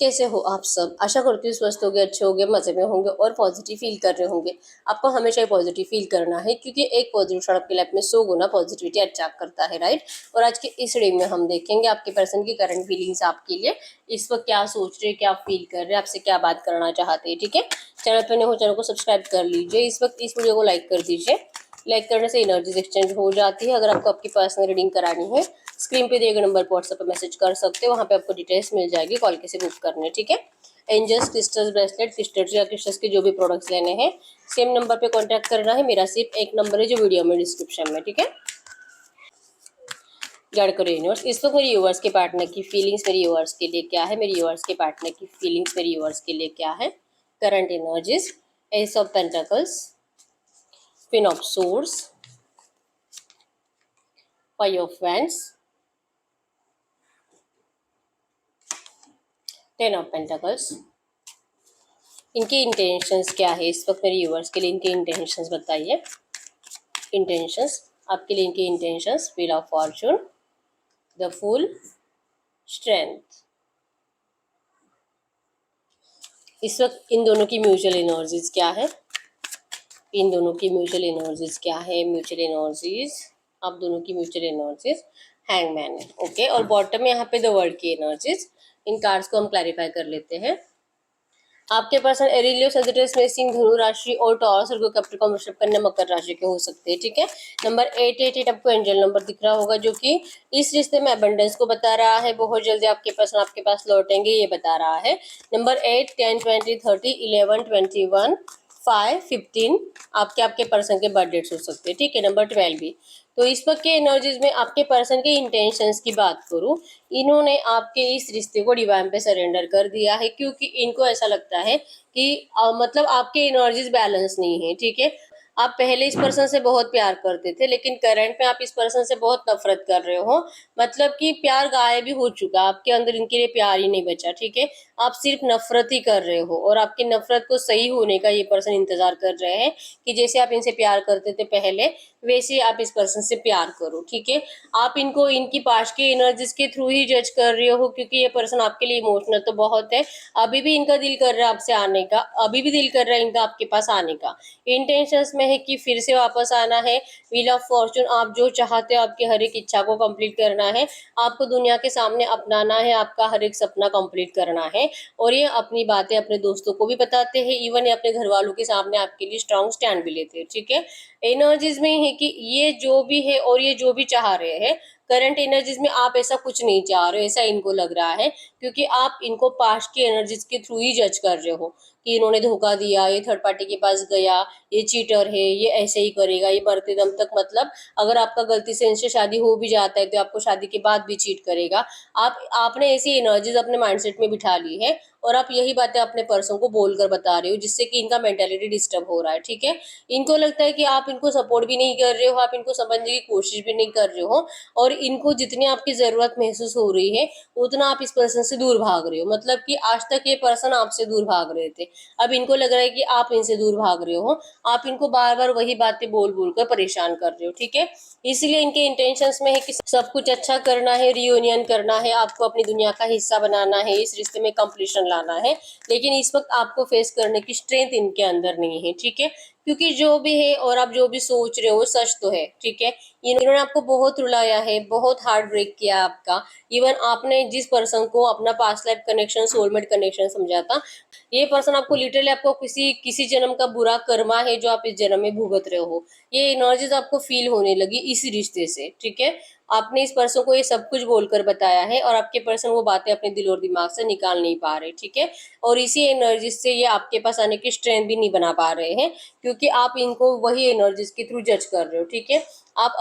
कैसे हो आप सब। आशा करती हूँ स्वस्थ होगे, अच्छे होगे, मजे में होंगे और पॉजिटिव फील कर रहे होंगे। आपको हमेशा ही पॉजिटिव फील करना है क्योंकि एक पॉजिटिव शॉट आपकी लाइफ में 100 गुना पॉजिटिविटी अट्रैक्ट करता है, राइट। और आज के इस रीडिंग में हम देखेंगे आपके पर्सन की करंट फीलिंग्स आपके लिए इस वक्त क्या सोच रहे, क्या फील कर रहे हैं, आपसे क्या बात करना चाहते हैं। ठीक है, चैनल पर नए हो चैनल को सब्सक्राइब कर लीजिए। इस वक्त इस वीडियो को लाइक कर दीजिए। लाइक करने से एनर्जीज एक्सचेंज हो जाती है। अगर आपको आपकी पर्सनल रीडिंग करानी है, स्क्रीन पे दिए गए नंबर पर व्हाट्सएप पर मैसेज कर सकते हो, वहाँ पे आपको डिटेल्स मिल जाएगी, कॉल कैसे बुक करने। ठीक है, एंजल्स, क्रिस्टल्स, ब्रेसलेट, क्रिस्टल्स या क्रिस्टल्स के जो भी प्रोडक्ट्स लेने हैं सेम नंबर पे कांटेक्ट करना है। मेरा सिर्फ एक नंबर है जो वीडियो में डिस्क्रिप्शन में। ठीक है, गाइड करो यूनिवर्स। इस वक्त मेरी यूवर्स के पार्टनर की फीलिंग्स मेरी यूवर्स के लिए क्या है, मेरी यूवर्स के पार्टनर की फीलिंग्स मेरी यूवर्स के लिए क्या है। Current energies, S of pentacles, queen of swords, five of wands, 10 of pentacles. इनके इंटेंशंस क्या है इस वक्त मेरे व्यूअर्स के लिए, इनके इंटेंशंस बताइए। इंटेंशंस आपके लिए, इनके intentions, wheel of fortune, the fool, strength. इस वक्त इन दोनों की म्यूचुअल एनर्जीज क्या है, इन दोनों की म्यूचुअल एनर्जीज क्या है। म्यूचुअल एनर्जीज, आप दोनों की म्यूचुअल एनर्जीज, हैंगमैन है। ओके, और बॉटम में यहाँ पे द वर्ल्ड की एनर्जीज। इन कार्ड्स को हम क्लैरिफाई कर लेते हैं। आपके पर्सन एरिलियो, सजिटेरियस, मेषिंग, धनु राशि और टॉरस और कैप्रिकॉर्न, वृषभ, कन्या, मकर राशि के हो सकते हैं। ठीक है, नंबर 888 आपको एंजल नंबर दिख रहा होगा जो कि इस रिश्ते में अबंडेंस को बता रहा है। बहुत जल्दी आपके पर्सन आपके पास लौटेंगे ये बता रहा है। नंबर 8, 10, 20, 30, 11, 21, 5, 15 आपके पर्सन के बर्थ डेट्स हो सकते हैं। ठीक है, नंबर 12 भी। तो इस वक्त के एनर्जीज में आपके पर्सन के इंटेंशंस की बात करूं, इन्होंने आपके इस रिश्ते को डिवाइन पे सरेंडर कर दिया है क्योंकि इनको ऐसा लगता है कि मतलब आपके एनर्जीज बैलेंस नहीं है। ठीक है, आप पहले इस पर्सन से बहुत प्यार करते थे लेकिन करंट में आप इस पर्सन से बहुत नफरत कर रहे हो। मतलब कि प्यार गायब भी हो चुका, आपके अंदर इनके लिए प्यार ही नहीं बचा। ठीक है, आप सिर्फ नफरत ही कर रहे हो और आपकी नफरत को सही होने का ये पर्सन इंतजार कर रहे हैं कि जैसे आप इनसे प्यार करते थे पहले वैसे आप इस पर्सन से प्यार करो। ठीक है, आप इनको इनकी पास्ट की एनर्जीज के थ्रू ही जज कर रहे हो क्योंकि ये पर्सन आपके लिए इमोशनल तो बहुत है। अभी भी इनका दिल कर रहा है आपसे आने का, अभी भी दिल कर रहा है इनका आपके पास आने का। इंटेंशंस में है कि फिर से वापस आना है। व्हील ऑफ फॉर्चून, आप जो चाहते हो आपकी हर एक इच्छा को कंप्लीट करना है, आपको दुनिया के सामने अपनाना है, आपका हर एक सपना कंप्लीट करना है। और ये अपनी बातें अपने दोस्तों को भी बताते हैं, इवन ये अपने घर वालों के सामने आपके लिए स्ट्रॉन्ग स्टैंड भी लेते हैं। ठीक है, एनर्जीज में है कि ये जो भी है और ये जो भी चाह रहे हैं करंट एनर्जीज में, आप ऐसा कुछ नहीं चाह रहे हो ऐसा इनको लग रहा है क्योंकि आप इनको पास्ट की एनर्जीज के थ्रू ही जज कर रहे हो कि इन्होंने धोखा दिया, ये थर्ड पार्टी के पास गया, ये चीटर है, ये ऐसे ही करेगा, ये मरते दम तक, मतलब अगर आपका गलती से इनसे शादी हो भी जाता है तो आपको शादी के बाद भी चीट करेगा। आपने ऐसी एनर्जीज अपने माइंडसेट में बिठा ली है और आप यही बातें अपने पर्सन को बोलकर बता रहे हो जिससे कि इनका मेंटालिटी डिस्टर्ब हो रहा है। ठीक है, इनको लगता है कि आप इनको सपोर्ट भी नहीं कर रहे हो, आप इनको समझने की कोशिश भी नहीं कर रहे हो और इनको जितनी आपकी जरूरत महसूस हो रही है उतना आप इस पर्सन से दूर भाग रहे हो। मतलब कि आज तक ये पर्सन आपसे दूर भाग रहे थे, अब इनको लग रहा है कि आप इनसे दूर भाग रहे हो, आप इनको बार बार वही बातें बोल बोल कर परेशान कर रहे हो। ठीक है, इसलिए इनके इंटेंशंस में है कि सब कुछ अच्छा करना है, रियूनियन करना है, आपको अपनी दुनिया का हिस्सा बनाना है, इस रिश्ते में कंप्लीशन लाना है। लेकिन इस वक्त आपको फेस करने की स्ट्रेंथ इनके अंदर नहीं है। ठीक है, क्योंकि जो भी है और आप जो भी सोच रहे हो सच तो है। ठीक है, इन्होंने आपको बहुत रुलाया है, बहुत हार्ट ब्रेक किया आपका। इवन आपने जिस पर्सन को अपना past life connection, soulmate connection समझा था, ये पर्सन आपको लिटरली आपको किसी किसी जन्म का बुरा कर्मा है जो आप इस जन्म में भुगत रहे हो। ये एनर्जीज आपको फील होने लगी इसी रिश्ते से। ठीक है, आपने इस पर्सन को ये सब कुछ बोलकर बताया है और आपके पर्सन वो बातें अपने दिल और दिमाग से निकाल नहीं पा रहे। ठीक है, और इसी एनर्जी से ये आपके पास आने की स्ट्रेंथ भी नहीं बना पा रहे हैं क्योंकि आप इनको वही एनर्जीज के थ्रू जज कर रहे हो। ठीक है, आप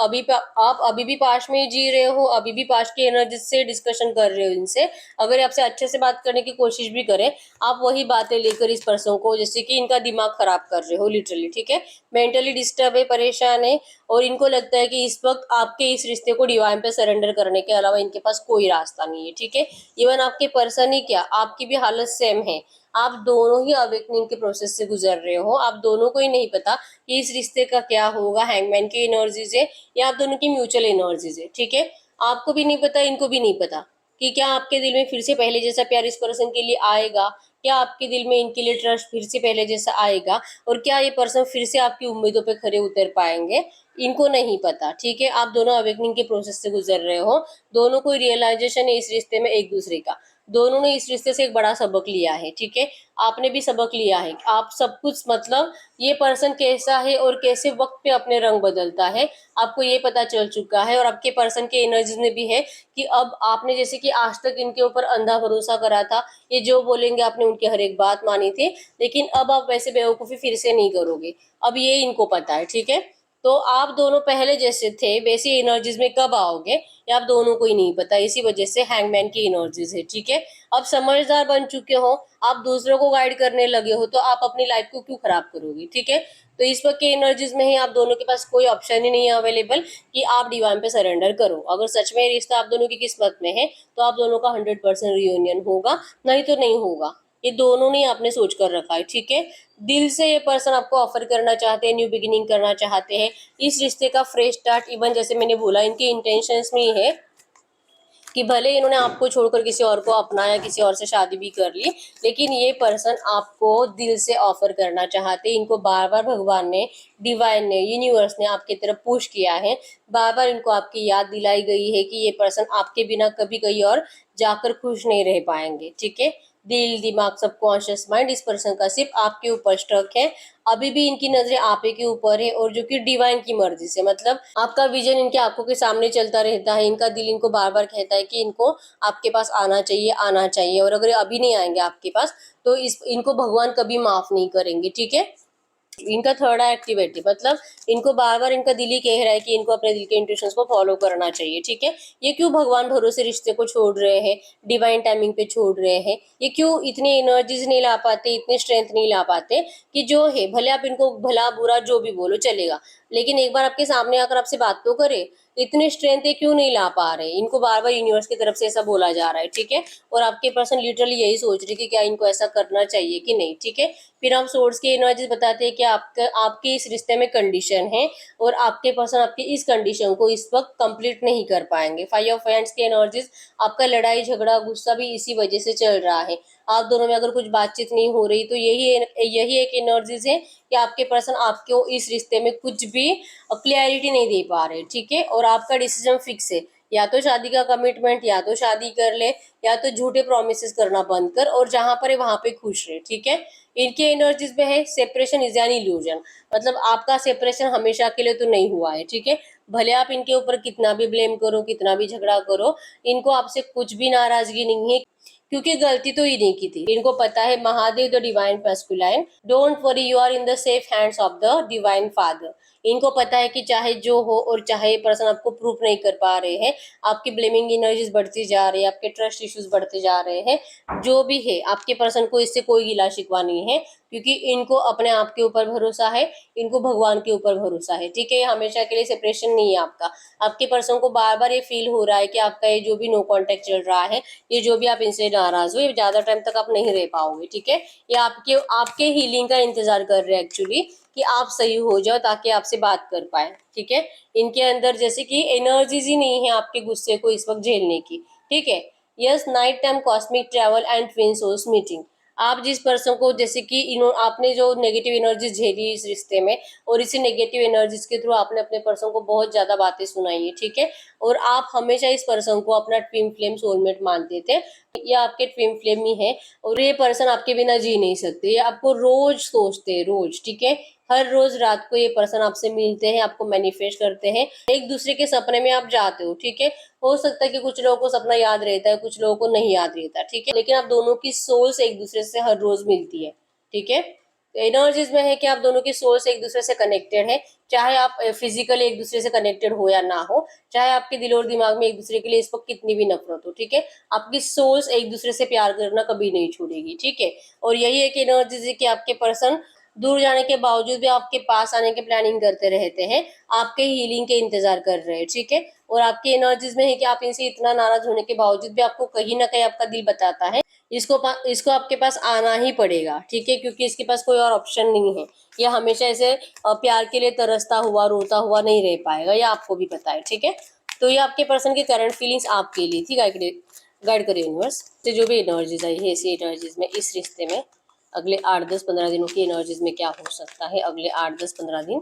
अभी भी पास्ट में ही जी रहे हो, अभी भी पास्ट की एनर्जी से डिस्कशन कर रहे हो इनसे। अगर आपसे अच्छे से बात करने की कोशिश भी करें आप वही बातें लेकर इस पर्सन को, जैसे कि इनका दिमाग खराब कर रहे हो लिटरली। ठीक है, मेंटली डिस्टर्ब है, परेशान है और इनको लगता है कि इस वक्त आपके इस रिश्ते को डिवाइन पे सरेंडर करने के अलावा इनके पास कोई रास्ता नहीं है। ठीक है, इवन आपके पर्सन ही क्या, आपकी भी हालत सेम है। आप दोनों ही अवेकनिंग के प्रोसेस से गुजर रहे हो, आप दोनों को ही नहीं पता कि इस रिश्ते का क्या होगा। हैंगमैन की एनर्जीज है या आप दोनों की म्यूचुअल एनर्जीज है। ठीक है, आपको भी नहीं पता, इनको भी नहीं पता। कि क्या आपके दिल में फिर से पहले जैसा प्यार इस पर्सन के लिए आएगा, क्या आपके दिल में इनके लिए ट्रस्ट फिर से पहले जैसा आएगा, और क्या ये पर्सन फिर से आपकी उम्मीदों पे खरे उतर पाएंगे, इनको नहीं पता। ठीक है, आप दोनों अवेकनिंग के प्रोसेस से गुजर रहे हो, दोनों को रियलाइजेशन है इस रिश्ते में एक दूसरे का, दोनों ने इस रिश्ते से एक बड़ा सबक लिया है। ठीक है, आपने भी सबक लिया है, आप सब कुछ मतलब ये पर्सन कैसा है और कैसे वक्त पे अपने रंग बदलता है आपको ये पता चल चुका है। और आपके पर्सन के एनर्जीज में भी है कि अब आपने जैसे कि आज तक इनके ऊपर अंधा भरोसा करा था, ये जो बोलेंगे आपने उनकी हर एक बात मानी थी, लेकिन अब आप वैसे बेवकूफ़ी फिर से नहीं करोगे, अब ये इनको पता है। ठीक है, तो आप दोनों पहले जैसे थे वैसी एनर्जीज में कब आओगे ये आप दोनों को ही नहीं पता, इसी वजह से हैंगमैन की एनर्जीज है। ठीक है, अब समझदार बन चुके हो, आप दूसरों को गाइड करने लगे हो, तो आप अपनी लाइफ को क्यों खराब करोगे। ठीक है, तो इस वक्त के एनर्जीज में ही आप दोनों के पास कोई ऑप्शन ही नहीं है अवेलेबल कि आप डिवाइन पे सरेंडर करो। अगर सच में रिश्ता आप दोनों की किस्मत में है तो आप दोनों का 100% रियूनियन होगा, नहीं तो नहीं होगा। ये दोनों ने आपने सोच कर रखा है। ठीक है, दिल से ये पर्सन आपको ऑफर करना चाहते हैं, न्यू बिगिनिंग करना चाहते हैं, इस रिश्ते का फ्रेश स्टार्ट। इवन जैसे मैंने बोला इनके इंटेंशंस में ही है कि भले इन्होंने आपको छोड़कर किसी और को अपनाया, किसी और से शादी भी कर ली, लेकिन ये पर्सन आपको दिल से ऑफर करना चाहते हैं। इनको बार बार भगवान ने, डिवाइन ने, यूनिवर्स ने आपकी तरफ पुश किया है, बार बार इनको आपकी याद दिलाई गई है कि ये पर्सन आपके बिना कभी कहीं और जाकर खुश नहीं रह पाएंगे। ठीक है, दिल, दिमाग, सबकॉन्शियस माइंड इस पर्सन का सिर्फ आपके ऊपर स्टक है, अभी भी इनकी नजरें आप ही के ऊपर है, और जो कि डिवाइन की मर्जी से, मतलब आपका विजन इनके आंखों के सामने चलता रहता है, इनका दिल इनको बार बार कहता है कि इनको आपके पास आना चाहिए, आना चाहिए, और अगर अभी नहीं आएंगे आपके पास तो इनको भगवान कभी माफ नहीं करेंगे। ठीक है, इनका थर्ड आई एक्टिविटी, मतलब इनको बार बार इनका दिल ही कह रहा है कि इनको अपने दिल के इंट्यूशंस को फॉलो करना चाहिए। ठीक है, ये क्यों भगवान भरोसे रिश्ते को छोड़ रहे हैं, डिवाइन टाइमिंग पे छोड़ रहे हैं, ये क्यों इतनी एनर्जीज नहीं ला पाते, इतनी स्ट्रेंथ नहीं ला पाते कि जो है, भले आप इनको भला बुरा जो भी बोलो चलेगा, लेकिन एक बार आपके सामने आकर आपसे बात तो करे, इतनी स्ट्रेंथ ये क्यों नहीं ला पा रहे, इनको बार बार यूनिवर्स की तरफ से ऐसा बोला जा रहा है। ठीक है, और आपके पर्सन लिटरली यही सोच रहे कि क्या इनको ऐसा करना चाहिए कि नहीं। ठीक है, फिर हम सोर्स की एनर्जीज बताते हैं कि आपके इस रिश्ते में कंडीशन है, और आपके पर्सन आपकी इस कंडीशन को इस वक्त कंप्लीट नहीं कर पाएंगे। 5 ऑफ हैंड्स की एनर्जीज, आपका लड़ाई झगड़ा गुस्सा भी इसी वजह से चल रहा है, आप दोनों में अगर कुछ बातचीत नहीं हो रही तो यही एक एनर्जीज है कि आपके पर्सन आपको इस रिश्ते में कुछ भी क्लियरिटी नहीं दे पा रहे। ठीक है, और आपका डिसीजन फिक्स है, या तो शादी का कमिटमेंट, या तो शादी कर ले, या तो झूठे प्रोमिस करना बंद कर और जहां पर है वहां पे खुश रहे। ठीक है, इनके एनर्जीज में है सेपरेशन इज एन इल्यूजन, मतलब आपका सेपरेशन हमेशा के लिए तो नहीं हुआ है। ठीक है, भले आप इनके ऊपर कितना भी ब्लेम करो, कितना भी झगड़ा करो, इनको आपसे कुछ भी नाराजगी नहीं है, क्योंकि गलती तो इन्हीं की थी। इनको पता है Mahadev the divine masculine, don't worry you are in the safe hands of the divine father. इनको पता है कि चाहे जो हो, और चाहे पर्सन आपको प्रूफ नहीं कर पा रहे हैं, आपकी ब्लेमिंग एनर्जीज बढ़ती जा रही है, आपके ट्रस्ट इश्यूज बढ़ते जा रहे हैं, जो भी है आपके पर्सन को इससे कोई गिला शिकवा नहीं है, क्योंकि इनको अपने आप के ऊपर भरोसा है, इनको भगवान के ऊपर भरोसा है। ठीक है, हमेशा के लिए सेपरेशन नहीं है आपका, आपके पर्सन को बार बार ये फील हो रहा है कि आपका ये जो भी नो कांटेक्ट चल रहा है, ये जो भी आप इनसे नाराज हो, ये ज्यादा टाइम तक आप नहीं रह पाओगे। ठीक है, ये आपके आपके हीलिंग का इंतजार कर रहे हैं एक्चुअली, कि आप सही हो जाओ ताकि आपसे बात कर पाए। ठीक है, इनके अंदर जैसे कि एनर्जीज ही नहीं है आपके गुस्से को इस वक्त झेलने की। ठीक है, yes, night time cosmic travel and twin souls meeting, आप जिस पर्सन को, जैसे कि आपने जो नेगेटिव एनर्जी झेली इस रिश्ते में, और इसी नेगेटिव एनर्जीज के थ्रू आपने अपने पर्सन को बहुत ज्यादा बातें सुनाई है। ठीक है, और आप हमेशा इस पर्सन को अपना ट्विन फ्लेम सोलमेट मानते थे, ये आपके ट्विन फ्लेम ही है, और ये पर्सन आपके बिना जी नहीं सकते, ये आपको रोज सोचते हैं, रोज। ठीक है, हर रोज रात को ये पर्सन आपसे मिलते हैं, आपको मैनिफेस्ट करते हैं, एक दूसरे के सपने में आप जाते हो। ठीक है, हो सकता है कि कुछ लोगों को सपना याद रहता है, कुछ लोगों को नहीं याद रहता। ठीक है, लेकिन आप दोनों की सोल्स एक दूसरे से हर रोज मिलती है। ठीक है, एनर्जीज में है कि आप दोनों की सोल्स एक दूसरे से कनेक्टेड है, चाहे आप फिजिकली एक दूसरे से कनेक्टेड हो या ना हो, चाहे आपके दिल और दिमाग में एक दूसरे के लिए इस वक्त कितनी भी नफरत हो। ठीक है, आपकी सोल्स एक दूसरे से प्यार करना कभी नहीं छोड़ेगी। ठीक है, और यही एक एनर्जीज है कि आपके पर्सन दूर जाने के बावजूद भी आपके पास आने की प्लानिंग करते रहते हैं, आपके हीलिंग के इंतजार कर रहे हैं। ठीक है, और आपकी एनर्जीज में है कि आप इनसे इतना नाराज होने के बावजूद भी आपको कहीं ना कहीं आपका दिल बताता है इसको आपके पास आना ही पड़ेगा। ठीक है, क्योंकि इसके पास कोई और ऑप्शन नहीं है, ये हमेशा ऐसे प्यार के लिए तरसता हुआ रोता हुआ नहीं रह पाएगा, ये आपको भी पता है। ठीक है, तो ये आपके पर्सन की करंट फीलिंग्स आपके लिए थी। गाइड करिए यूनिवर्स से जो भी एनर्जीज आई है इसी एनर्जीज में इस रिश्ते में अगले 8-10-15 दिनों की एनर्जीज में क्या हो सकता है, अगले 8-10-15 दिन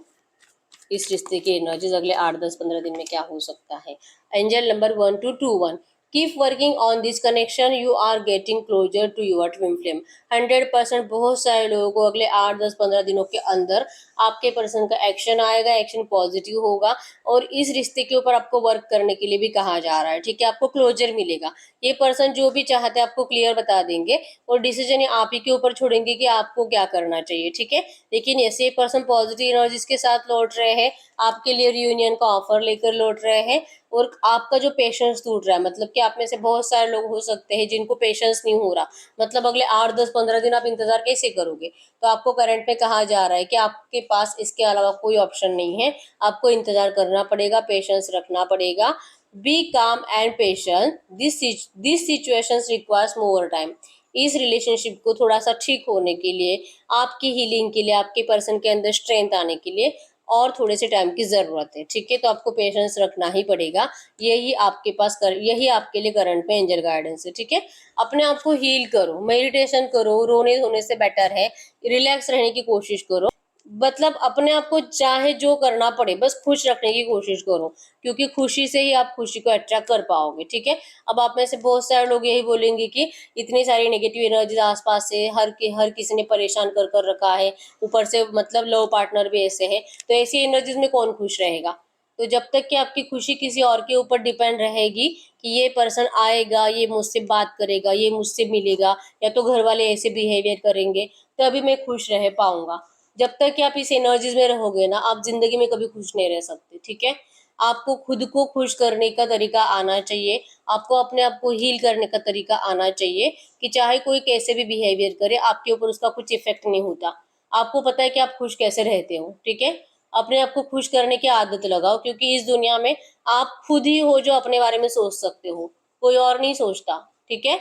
इस रिश्ते की एनर्जीज अगले 8-10-15 दिन में क्या हो सकता है। Angel number 1221, keep working on this connection, you are getting closer to your twin flame. 100% बहुत सारे लोगों को अगले 8-10-15 दिनों के अंदर आपके पर्सन का एक्शन आएगा, एक्शन पॉजिटिव होगा और इस रिश्ते के ऊपर आपको वर्क करने के लिए भी कहा जा रहा है। ठीक है, आपको क्लोजर मिलेगा। ये पर्सन जो भी चाहते हैं आपको क्लियर बता देंगे और डिसीजन आप ही के ऊपर छोड़ेंगे कि आपको क्या करना चाहिए। ठीक है, लेकिन ऐसे पर्सन पॉजिटिव एनर्जीज के साथ लौट रहे हैं, आपके लिए रियूनियन का ऑफर लेकर लौट रहे हैं और आपका जो पेशेंस टूट रहा है, मतलब कि आप में से बहुत सारे लोग हो सकते हैं जिनको पेशेंस नहीं हो रहा, मतलब अगले 8-10-15 दिन आप इंतजार कैसे करोगे। तो आपको करंट में कहा जा रहा है कि आपके पास इसके अलावा कोई ऑप्शन नहीं है, आपको इंतजार करना पड़ेगा, पेशेंस रखना पड़ेगा। बी काम and patience, this situations requires more time. इस रिलेशनशिप को थोड़ा सा ठीक होने के लिए, आपकी हीलिंग के लिए, आपके पर्सन के अंदर स्ट्रेंथ आने के लिए और थोड़े से टाइम की जरूरत है। ठीक है, तो आपको पेशेंस रखना ही पड़ेगा। यही आपके लिए करंट में एंजल गाइडेंस है। ठीक है, अपने आप को हील करो, मेडिटेशन करो, रोने धोने से बेटर है रिलैक्स रहने की कोशिश करो। मतलब अपने आप को चाहे जो करना पड़े बस खुश रखने की कोशिश करो, क्योंकि खुशी से ही आप खुशी को अट्रैक्ट कर पाओगे। ठीक है, अब आप में से बहुत सारे लोग यही बोलेंगे कि इतनी सारी नेगेटिव एनर्जीज आसपास से हर किसी ने परेशान कर रखा है, ऊपर से मतलब लव पार्टनर भी ऐसे है, तो ऐसी एनर्जीज में कौन खुश रहेगा। तो जब तक कि आपकी खुशी किसी और के ऊपर डिपेंड रहेगी कि ये पर्सन आएगा, ये मुझसे बात करेगा, ये मुझसे मिलेगा, या तो घर वाले ऐसे बिहेवियर करेंगे तभी मैं खुश रह पाऊंगा, जब तक कि आप इस एनर्जीज में रहोगे ना, आप जिंदगी में कभी खुश नहीं रह सकते। ठीक है, आपको खुद को खुश करने का तरीका आना चाहिए, आपको अपने आप को हील करने का तरीका आना चाहिए कि चाहे कोई कैसे भी बिहेवियर करे आपके ऊपर उसका कुछ इफेक्ट नहीं होता। आपको पता है कि आप खुश कैसे रहते हो। ठीक है, अपने आप को खुश करने की आदत लगाओ, क्योंकि इस दुनिया में आप खुद ही हो जो अपने बारे में सोच सकते हो, कोई और नहीं सोचता। ठीक है,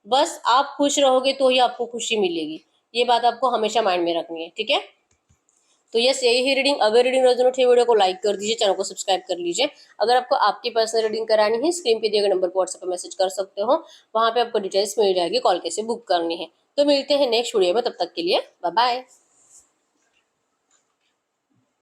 बस आप खुश रहोगे तो ही आपको खुशी मिलेगी, ये बात आपको हमेशा माइंड में रखनी है। ठीक है, तो यस यही ही रीडिंग। अगर रीडिंग रेजोनेट है वीडियो को लाइक कर दीजिए, चैनल को सब्सक्राइब कर लीजिए। अगर आपको आपकी पर्सनल रीडिंग करानी है स्क्रीन पे दिए गए नंबर पर व्हाट्सएप पे मैसेज कर सकते हो, वहां पे आपको डिटेल्स मिल जाएगी, कॉल कैसे बुक करनी है। तो मिलते हैं नेक्स्ट वीडियो में, तब तक के लिए बाय बाय।